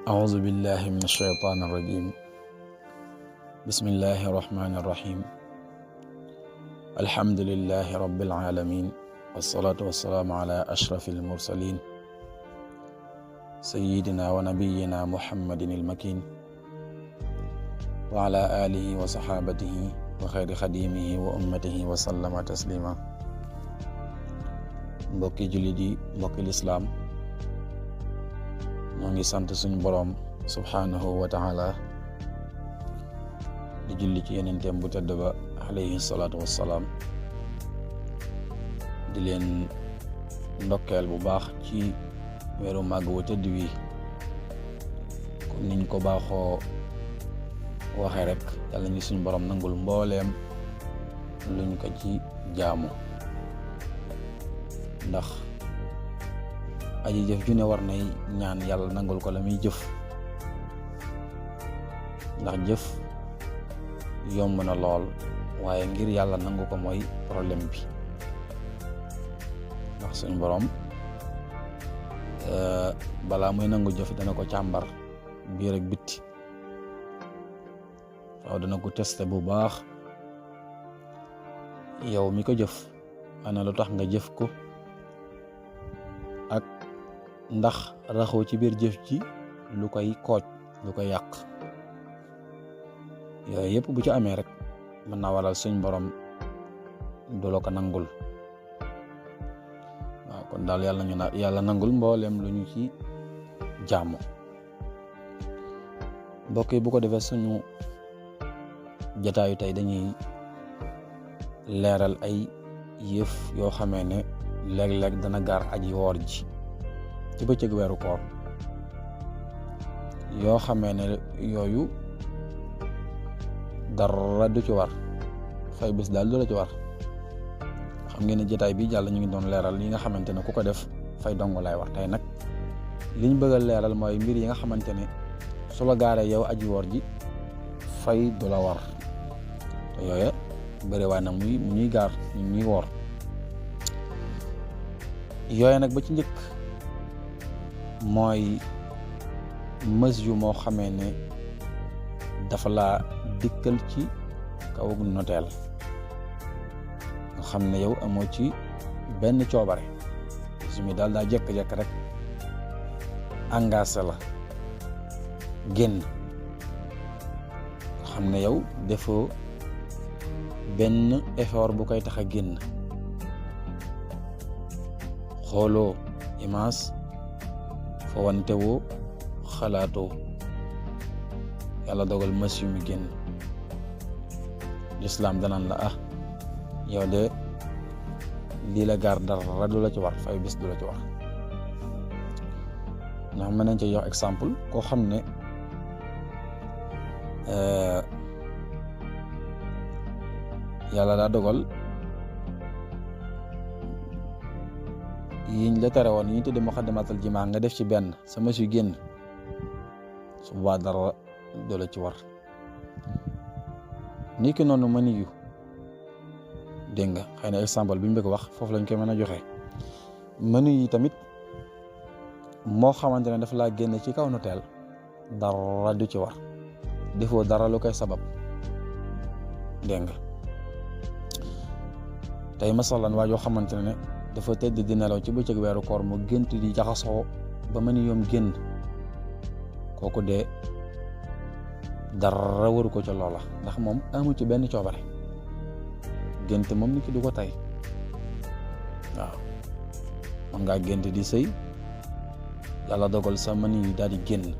أعوذ بالله من الشيطان الرجيم بسم الله الرحمن الرحيم الحمد لله رب العالمين والصلاة والسلام على أشرف المرسلين سيدنا ونبينا محمد المكين وعلى آله وصحابته وخير خديمه وأمته وسلم تسليما. mbokki jullit yi, mbokki lislaam, ñoo ngi sant suñu boroom subhaanahu wa taala di julli ci yenenteem bu tedd ba alayhi salaatu wassalaam, di leen ndokkeel bu baax ci weeru màgg wu tedd wi. comme niñ ko baaxoo waxee rek, yàlla ñu suñu boroom nangul mbooleem luñ ko ci jaamu, ndax aji jëf ju ne war nay ñaan yàlla nangul ko la muy jëf, ndax jëf yomb na lool waaye ngir yàlla nangu ko mooy problème bi. ndax suñu boroom balaa muy nangu jëf dana ko càmbar biir ak bitti, waaw dana ko testé bu baax. yow mi ko jëf ana lu tax nga jëf ko, ak ndax raxoo ci biir jëf ji lu koy kooj, lu koy yàq. yooyu yëpp bu ci amee rek mën naa waral suñ borom du la ko nangul. waaw kon daal yàlla nangul mbooleem lu ñu ci jaamu. mbokk yi, bu ko defee suñu jataayu tey dañuy leeral ay yëf yoo xamee ne léeg-léeg dana gaar aji woor ji ci bëccëg weeru koor, yoo xamee ne yooyu dara du ci war, fay bis daal du la ci war. xam ngeen ne jotaay bi jàll ñu ngi doon leeral yi nga xamante ne ku ko def fay dong lay war. tey nag liñ bëgg a leeral mooy mbir yi nga xamante ne su la gaaree yow aji woor ji fay du la war, te yooya bëri waa nag mu ñuy gaar ñu ñuy woor. yooya nag ba ci njëkk mooy mës yu moo xamee ne dafa laa dikkal ci kaw noteel, nga xam ne yow amoo ci benn coobare. su mi daal daa jekk-jekk rek engagé la génn, nga xam ne yow defoo benn effort bu koy tax a génn, xooloo image fo wante woo xalaatoo, yàlla dogal mës yu mi génn. lislaam danaan la yow de lii la gaar dara du la ci war, fay bis du la ci war. ndax mën nañ ci jox exemple koo xam ne yàlla daa dogal yiñ la tere woon yi ñu tudde muqaddamatul jimaa nga def ci benn sa mës yu génn, su boobaa dara du la ci war. ni ki noonu mani yu dégg nga, xëy na exemple bi ñu bëgg wax foofu lañ koy mën a joxe. mani yi tamit moo xamante ne dafa laa génn ci kaw noteel, dara du ci war, defoo dara lu koy sabab. dégg nga tey masalan waa joo xamante ne dafa tëdd di nelaw ci bëccëg weeru koor mu gént di jaxasoo ba mani yoom génn, kooku de dara waru ko ca loola, ndax moom amu ci benn coobare. gént moom nit ki du ko tay. waaw man ngaa gént di sëy, yàlla dogal sa mani yi daal di génn,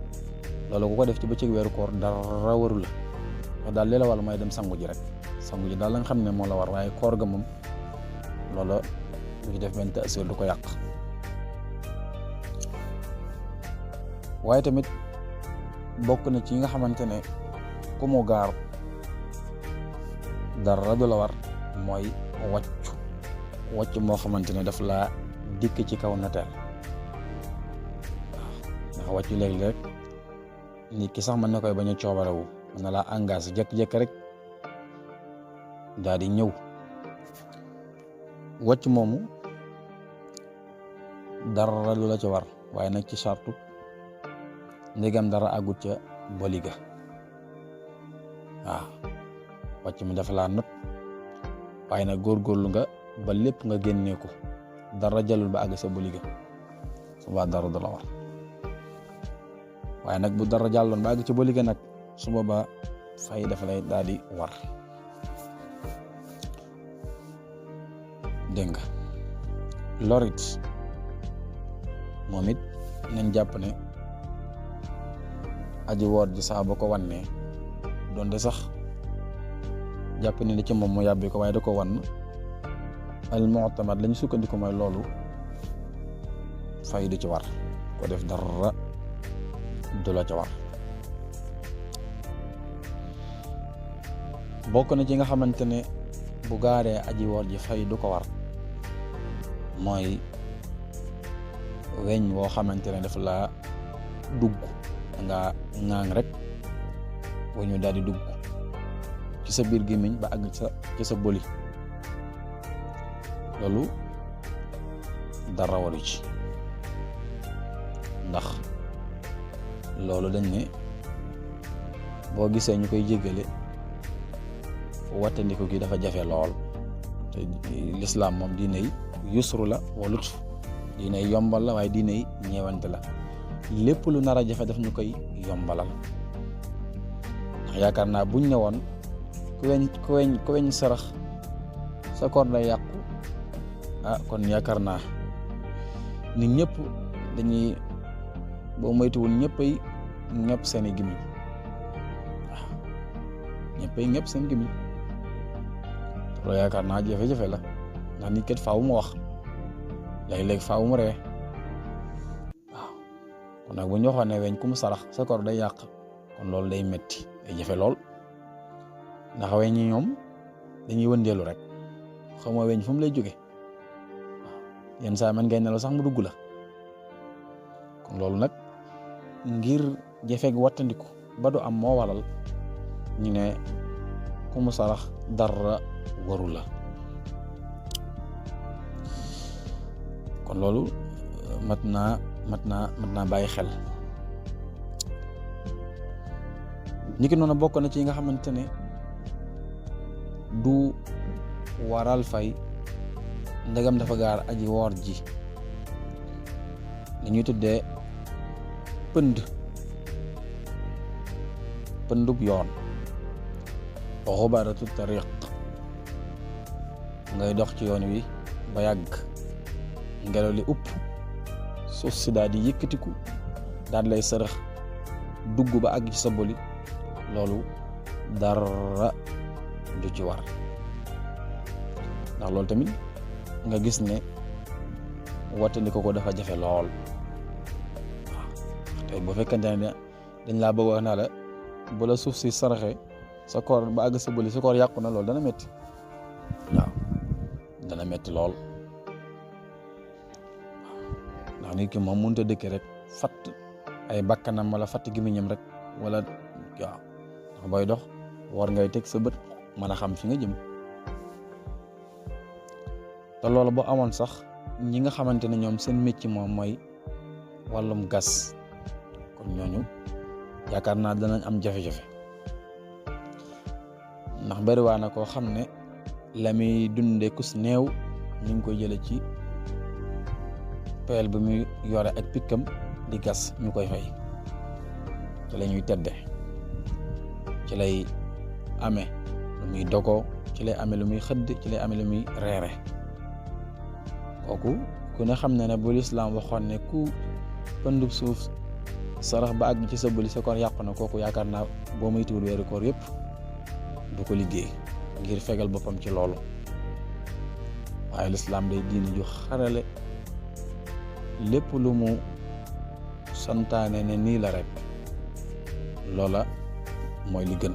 loolu ku ko def ci bëccëg weeru koor dara waru la. wax daal li la wàll mooy dem sangu ji rek, sangu ji daal la nga xam ne moo la war, waaye koor ga moom loola lu ci def benn taasir du ko yàq. waaye tamit bokk na ci nga xamante ne ku mu gaar dara du la war mooy wàcc moo xamante ne daf laa dikk ci kaw noteel. waaw ndax wàccu léegi rek nit ki sax mën na koy bañ a coobarewu, mën na laa engagé jekk-jekk rek daal di ñëw. wàcc moomu dara du la ci war, waaye nag ci sartu ndegam dara àggut ca boli ga waaw wàcc mi dafa laa not waaye nag góorgóorlu nga ba lépp nga génnee ko dara jalul ba àgg sa boli ga suba dara du la war waaye nag bu dara jàlloon ba àgg ca boli ga nag su boobaa fay dafa lay daal di war dégg nga lorit moom it nañ jàpp ne aji woor ji saa ba ko wannee doonte sax jàpp ne ni ci moom mu yàbbi ko waaye da ko wan al mu'tamad lañ sukkandiku mooy loolu fay du ci war ko def dara du la ca war bokk na ci nga xamante ne bu gaaree aji woor ji fay du ko war mooy weñ woo xamante ne daf la dugg nga ŋaang rek weñu daal di dugg ci sa biir gémmiñ ba àgg ci sa boli loolu dara waru ci ndax loolu dañ ne boo gisee ñu koy jéggale wattandiku gi dafa jafe lool te lislaam moom diiney yusru la wa lutf diiney yombal la waaye diiney ñeewante la lépp lu nar a jafe daf ñu koy yombalal ndax yaakaar naa buñ ne woon ku weñ sarax sa koor day yàqu kon yaakaar naa nit ñëpp dañuy boo moytuwul ñëppay ñepp seen i gimiñ waaw ñëppay ñepp seen gimiñ loolu yaakaar naa jafe-jafe la ndax nit kat faaw mu wax léeg-léeg faaw mu ree waaw kon nag bu ñu waxoon ne weñ ku mu sarax sa koor day yàq kon loolu day metti day jafe lool ndax weñ ñi ñoom dañuy wëndeelu rek xaw ma weñ fu mu lay jóge waaw yenn saa man ngay nelaw sax mu dugg la kon loolu nag ngir jafeeg wattandiku ba du am moo waral ñu ne ku mu sarax dara waru la kon loolu mat naa bàyyi xel ni ki noonu bokk na ci yi nga xamante ne du waral fay ndegam dafa gaar aji woor ji li ñuy tuddee pëndub yoon xubaratu tariq ngay dox ci yoon wi ba yàgg ngelaw li upp suuf si daal di yëkkatiku daal lay sërëx dugg ba àgg ci sa boli loolu dara du ci war ndax loolu tamit nga gis ne wattandi ko dafa jafe lool waaw tey bu fekkente ne dañ laa bëgg wax naa la bu la suuf si saraxe sa koor ba àgg sa boli sa koor yàqu na loolu dana metti waaw dana metti lool ndax nit ki moom mënut a dëkk rek fatt ay bakkanam wala fatt gémmiñam rek wala waaw ndax booy dox war ngay teg sa bët mën a xam fi nga jëm te loolu boo amoon sax ñi nga xamante ne ñoom seen métier moom mooy wàllum gas kon ñooñu yaakaar naa danañ am jafe-jafe ndax bariwaa na koo xam ne la muy dundee kus néew ñu ngi koy jële ci peel bi muy yore ak pikkam di gas ñu koy fay ci la ñuy tedde ci lay amee lu muy dogoo ci lay amee lu muy xëdd ci lay amee lu muy reere kooku ku ne xam ne bu lislaam waxoon ne ku pëndub suuf sarax ba àgg ci sa bëli sa koor yàqu na kooku yaakaar naa boo muy tuur weeru koor yëpp du ko liggéey ngir fegal boppam ci loolu waaye lislaam day diine ju xarale lépp lu mu santaane ne nii la rek loola mooy li gën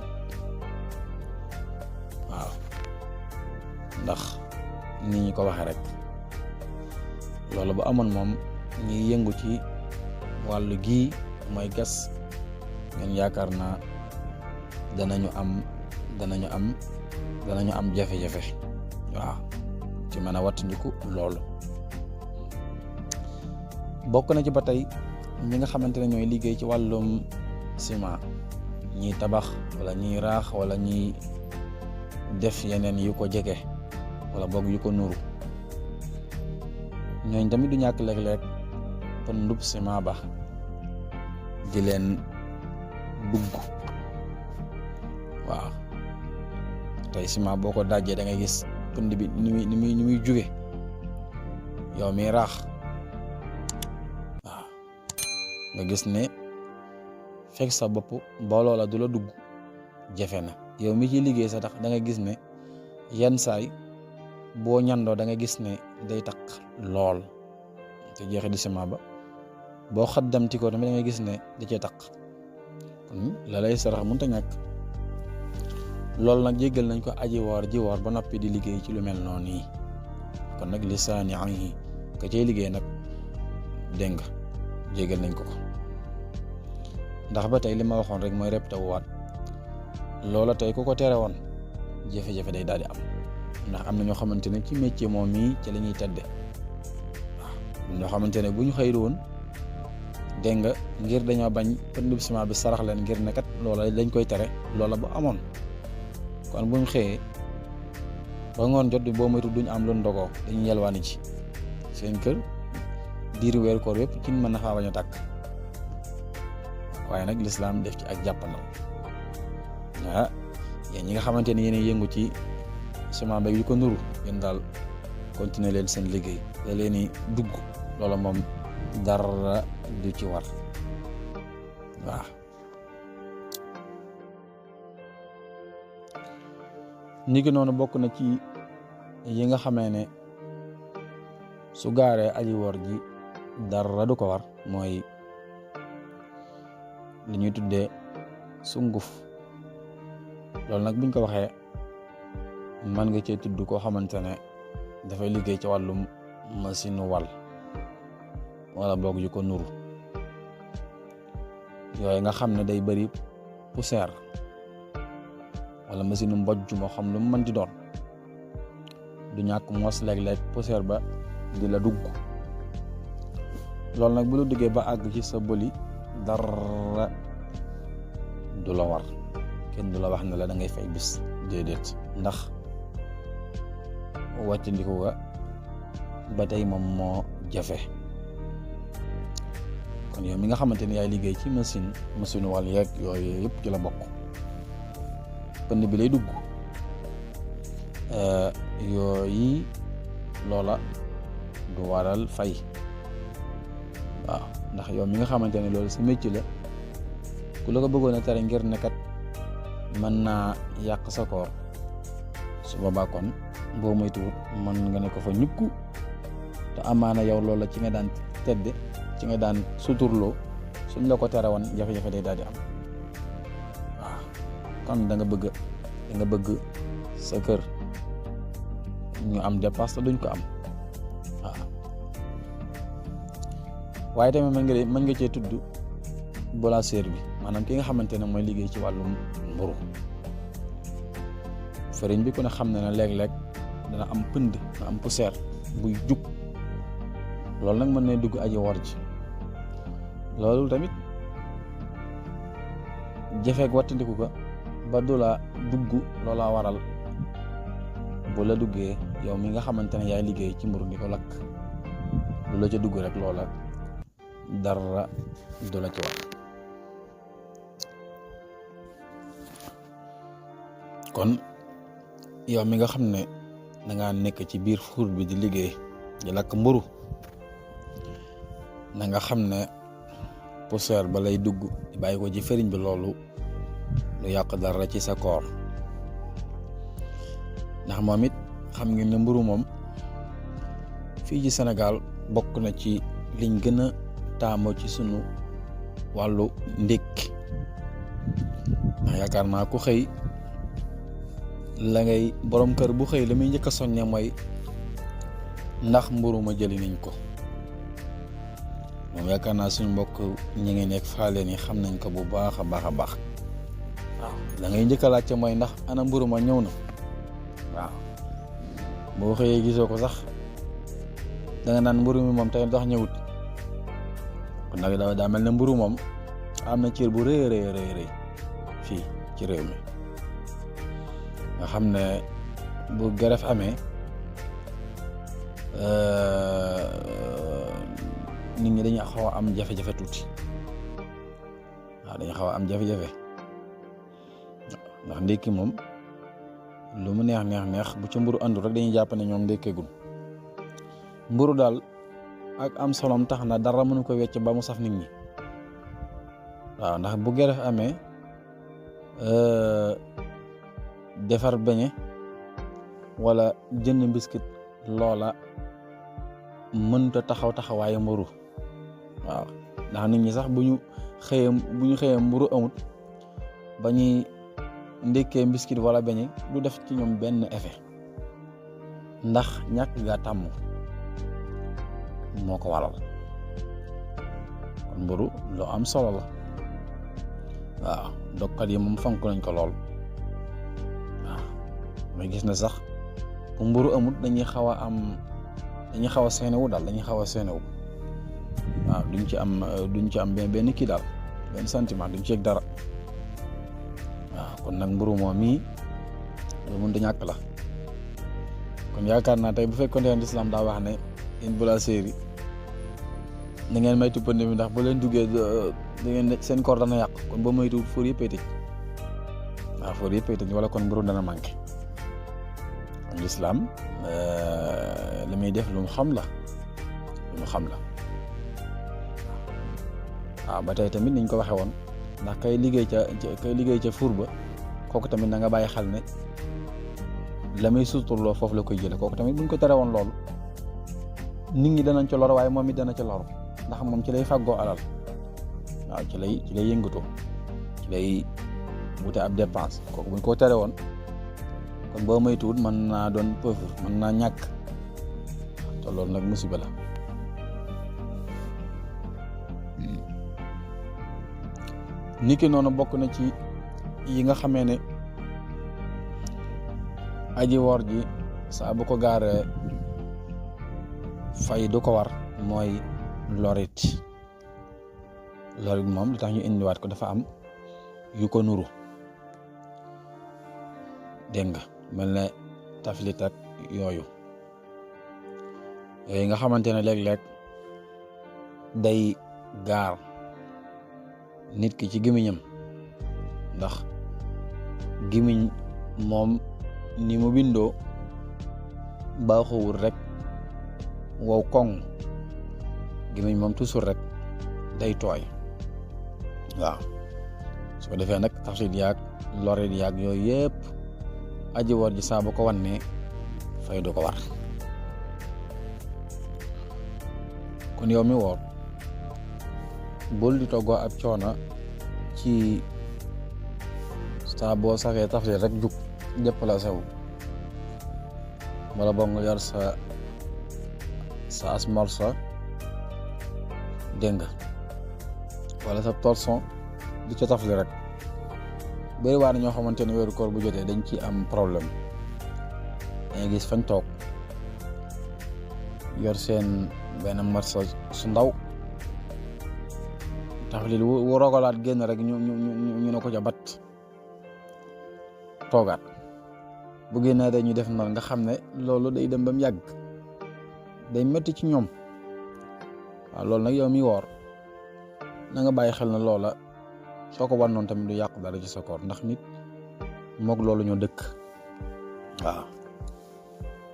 waaw ndax ni ñu ko waxe rek loolu bu amoon moom ñi yëngu ci wàllu gii mooy gas ngeen yaakaar naa danañu am jafe-jafe waaw ci mën a wattandiku loolu bokk na ci ba tey ñi nga xamante ne ñooy liggéey ci wàllum ciment, ñiy tabax wala ñiy raax wala ñiy def yeneen yu ko jege wala boog yu ko nuru, ñooñ tamit du ñàkk léeg-léeg pëndub ciment ba di leen dugg. waaw tey ciment boo ko dajjee da ngay gis pënd bi ni muy jóge yow mi raax. waaw nga gis ne fekk sa bopp booloo la du la dugg jafe na. yow mi ci liggéey sa tax da nga gis ne yenn saay boo ñandoo da nga gis ne day takk lool te jeexe di ciment ba, boo xaddamti ko tamit da nga gis ne da cee takk. kon la lay sarax mënut a ñàkk. loolu nag jéggal nañ ko aji woor ba noppi di liggéey ci lu mel noonu yi. kon nag lisaani anhi ka cay liggéey nag dégg nga jéggal nañ ko ko. ndax ba tey li ma waxoon rek mooy répété waat loola tey ku ko tere woon jafe-jafe day daal di am. ndax am na ñoo xamante ne ci métier moom mii ci la ñuy tedde. waaw ñoo xamante ne bu ñu xëyru woon dégg nga ngir dañoo bañ pëndub ciment bi sarax leen ngir ne kat loola dañ koy tere, loola bu amoon kon buñ xëyee ba ngoon jot boo moytu duñ am lu ndogoo, dañuy yelwaani ci seen kër diiru weeru koor yëpp ci mën na faa bañ a tàkk. waaye nag lislaam def ci ak jàppandal. yéen ñi nga xamante ne yéen yëngu ci ciment ba yu ko nuru, yéen daal continuer leen seen liggéey da leen i dugg, loola moom dara du ci war. waaw ni ki noonu bokk na ci yi nga xamee ne su gaaree aji woor ji dara du ko war mooy li ñuy tuddee sunguf. loolu nag buñ ko waxee mën nga cee tudd koo xamante ne dafay liggéey ci wàllum machine wal wala boog yu ko nuru, yooyu nga xam ne day bëri poussière wala machine mbojj moo xam lu mu mën di doon, du ñàkk mos léeg-léeg poussière ba di la dugg. loolu nag bu la duggee ba àgg ci sa bëli dara du la war, kenn du la wax ne la da ngay fay bis, déedéet. ndax wàccandiku ga ba tey moom moo jafe. kon yow mi nga xamante ne yaay liggéey ci machine wal yeeg yooyu yëpp ci la bokk, pënd bi lay dugg yooyu loola du waral fay. waaw ndax yow mi nga xamante ne loolu sa métier la, ku la ko bëggoon a tere ngir nekkat mën naa yàq sa koor, su boobaa kon boo moytuwut mën nga ne ko fa ñukku te amaana yow loola ci nga daan tedde, ci nga daan suturloo, suñ la ko tere woon jafe-jafe day daal di am. waaw kon da nga bëgg sa kër ñu am dépasse te duñ ko am. waaw waaye tamit mën nga cee tudd boulangerie bi, maanaam ki nga xamante ne mooy liggéey ci wàllum mburu. farine bi ku ne xam na ne léeg-léeg dana am pënd, dana am poussière buy jug, loolu nag mën na dugg aji woor ji. loolu tamit jafeeg wattandiku ko ba du la dugg, loola waral bu la duggee yow mi nga xamante ne yaay liggéey ci mburu di ko lakk, lu la ca dugg rek loola dara du la ci wax. kon yow mi nga xam ne dangaa nekk ci biir fuur bi di liggéey di lakk mburu, na nga xam ne poussière ba lay dugg di bàyyi ko ci farine bi, loolu lu yàq dara ci sa koor. ndax moom it xam ngeen ne mburu moom fii ci Sénégal bokk na ci liñ gën a taamoo ci sunu wàllu ndékki. ndax yaakaar naa ku xëy la ngay borom kër bu xëy la muy njëkk a soññe mooy ndax mburu ma jëli nañ ko. moom yaakaar naa suñu mbokk ñi ngi nekk faale ni xam nañ ko bu baax a baax a baax. waaw la ngay njëkk a laajte mooy ndax ana mburu ma ñëw na. waaw boo xëyee gisoo ko sax da nga naan mburu mi moom tey dox ñëwut, kon nag daa mel ne mburu moom am na cër bu rëy fii ci réew mi nga xam ne bu greffe amee nit ñi dañuy xaw a am jafe-jafe tuuti waaw dañuy xaw a am jafe-jafe ndax ndékki moom lu mu neex bu ci mburu àndul rek dañuy jàpp ne ñoom ndékkeegul mburu daal ak am solom tax na dara mënu ko wecc ba mu saf nit ñi waaw ndax bu greffe amee defar beñe wala jënd mbiskit loola mënta taxawaayu mburu waaw ndax nit ñi sax bu ñu xëyee mburu amut ba ñuy ndékkee mbiskit wala beñe du def ci ñoom benn effet ndax ñàkk gaa tàmm moo ko waral kon mburu lu am solo la waaw dokkat yi moom fonk nañ ko lool waaw may gis na sax bu mburu amut dañuy xaw a seenewu daal waaw duñ ci am benn kii daal benn sentiment duñ ci yëg dara waaw kon nag mburu moom mii lu mënta ñàkk la kon yaakaar naa tey bu fekkoon ne lislaam daa wax ne yéen boulangerie na ngeen maytu pënd mi ndax bu leen duggee da ngeen seen koor dana yàq kon ba maytu four yëpp ay tëj waaw four yëpp ay tëj wala kon mburu dana manqué kon lislaam li muy def lu mu xam la waaw ba tey tamit niñ ko waxee woon ndax kay liggéey ca four ba kooku tamit na nga bàyyi xel ne la muy suturloo foofu la koy jële kooku tamit buñ ko tere woon loolu nit ñi danañ ca lor waaye moom it dana ca lor ndax moom ci lay fàggoo alal waaw ci lay yëngatoo ci lay wute ab dépense kooku buñ ko tere woon kon boo moytuwul mën naa doon pauvre mën naa ñàkk te loolu nag musiba la niki noonu bokk na ci yi nga xamee ne aji woor ji saa bu ko gaaree fay du ko war mooy lorit moom li tax ñu indiwaat ko dafa am yu ko nuru dégg nga mel ne taflit ak yooyu nga xamante ne léeg-léeg day gaar nit ki ci gémmiñam ndax gémmiñ moom ni mu bindoo baaxowul rek wow koŋ gémmiñ moom toujours rek day tooy waaw su ko defee nag taflit yaag lorit yaag yooyu yëpp aji woor ji saa bu ko wannee fay du ko war kon yow mi woor bul di toggoo ab coono ci saa boo safee taflit rek jug déplacé wu wala boo nga yor sa asmorsa dégg nga wala sa torson di ca tafli rek bëri waa na ñoo xamante ne weeru koor bu jotee dañ ci am problème dangay gis fañ toog yor seen benn morso su ndaw tafli wu rogalaat génn rek ñu ne ko ca bat toogaat bu génnee dañuy def noonu nga xam ne loolu day dem ba mu yàgg day métti ci ñoom waaw loolu nag yow mi woor na nga bàyyi xel na loola soo ko war noonu tamit du yàqu dara ci sa koor ndax nit moog loolu ñoo dëkk waaw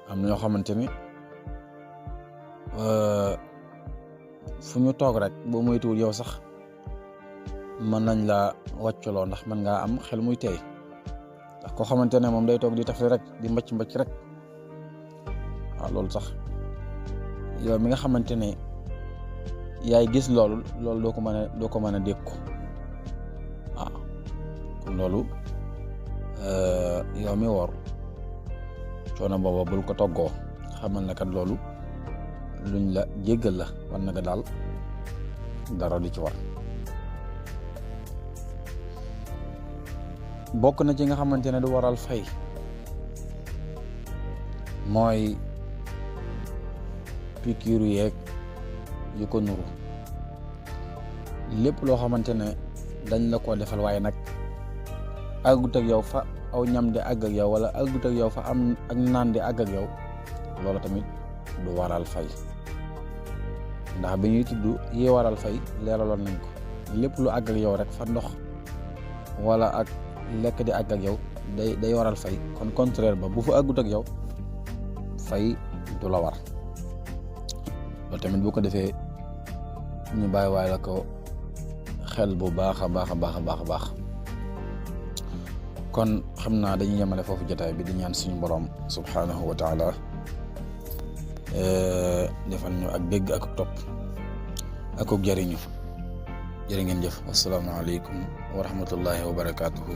am na ñoo xamante ni fu ñu toog rek boo moytuwul yow sax mën nañ la wàcculoo ndax mën ngaa am xel muy teey ndax koo xamante ne moom day toog di tafli rek di mbacc rek waaw loolu sax yow mi nga xamante ne yaay gis loolu doo ko mën a dékku waaw kon loolu yow mi woor coono booba bul ko toggoo xamal ne kat loolu luñ la jéggal la war na nga daal dara di ci war bokk na ci nga xamante ne du waral fay mooy piqûre yeeg yu ko nuru lépp loo xamante ne dañ la koo defal waaye nag àggut ak yow fa aw ñam di àgg ak yow wala àggut ak yow fa am ak naan di àgg ak yow loolu tamit du waral fay, ndax bi ñuy tudd yi waral fay leeraloon nañ ko lépp lu àgg ak yow rek fa ndox wala ak lekk di àgg ak yow day waral fay. kon contraire ba bu fa àggut ak yow fay du la war. loolu tamit bu ko defee ñu bàyyi waay la ko xel bu baax a baax a baax a baax a baax. kon xam naa dañuy yemale foofu jotaay bi di ñaan suñu borom subhanahu wa taala defal ñu ak dégg ak topp ak jëriñu. jërë ngeen jëf. asalaamaaleykum wa rahmatullahi wa barakaatuhu.